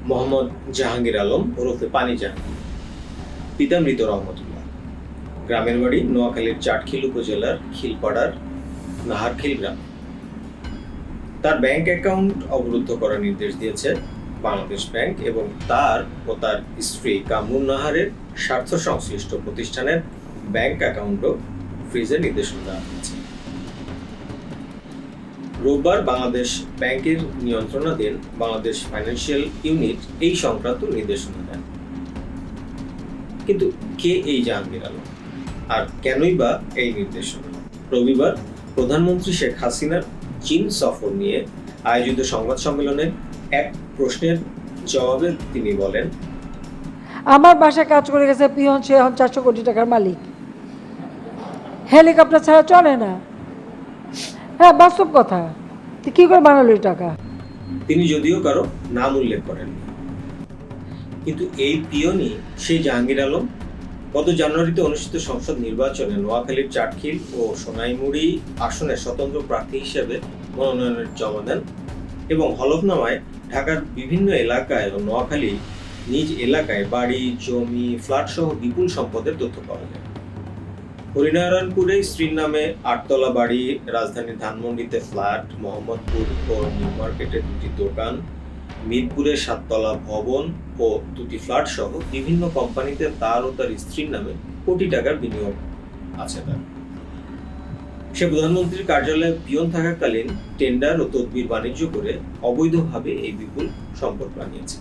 মোহাম্মদ জাহাঙ্গীর আলম ওরফে পানি জাহাঙ্গীর, পিতা মৃত রহমতুল্লাহ। গ্রামের বাড়ি নোয়াখালীর চাটখিল উপজেলার খিলপাড়ার নাহারখিল গ্রাম। তার ব্যাংক অ্যাকাউন্ট অবরুদ্ধ করার নির্দেশ দিয়েছে বাংলাদেশ ব্যাংক এবং তার ও তার স্ত্রী কামরুন নাহারের স্বার্থ সংশ্লিষ্ট প্রতিষ্ঠানের ব্যাংক অ্যাকাউন্টও ফ্রিজের নির্দেশনা দেওয়া হয়েছে। রোববার বাংলাদেশ ব্যাংকের নিয়ন্ত্রণাধীন বাংলাদেশ ফাইন্যান্সিয়াল ইউনিট এই সংক্রান্ত নির্দেশনা দেন। কিন্তু কে এই জাহাঙ্গীর আলম, আর কেনই বা এই নির্দেশনা? রবিবার প্রধানমন্ত্রী শেখ হাসিনার চীন সফর নিয়ে আয়োজিত সংবাদ সম্মেলনে এক প্রশ্নের জবাবে তিনি বলেন, আমার বাসায় কাজ করে গেছে পিয়ন, সে এখন 400 কোটি টাকার মালিক। হেলিকপ্টার ছাড়া চলে না। হ্যাঁ, বাস্তব কথা। কি করে বানালো এই টাকা? তিনি যদিও কারো নাম উল্লেখ করেন, কিন্তু এই পিয়নই সেই জাহাঙ্গীর আলম। গত জানুয়ারিতে অনুষ্ঠিত সংসদ নির্বাচনে নোয়াখালীর চাটখিল ও সোনাইমুড়ি আসনে স্বতন্ত্র প্রার্থী হিসেবে মনোনয়নের জমা দেন এবং হলফনামায় ঢাকার বিভিন্ন এলাকায় এবং নোয়াখালী নিজ এলাকায় বাড়ি, জমি, ফ্ল্যাট সহ বিপুল সম্পদের তথ্য পাওয়া যায়। হরিনারায়ণপুরে স্ত্রীর নামে 8তলা বাড়ি, রাজধানীর ধানমন্ডিতে ফ্ল্যাট, মোহাম্মদপুর ও নিউ মার্কেটে 2টি দোকান, মিরপুরে 7তলা ভবন ও 2টি ফ্ল্যাট সহ বিভিন্ন কোম্পানিতে তার ও তার স্ত্রীর নামে কোটি টাকার বিনিয়োগ আছে তার। সে প্রধানমন্ত্রীর কার্যালয়ে পিয়ন থাকাকালীন টেন্ডার ও তদবির বাণিজ্য করে অবৈধভাবে এই বিপুল সম্পদ বানিয়েছে।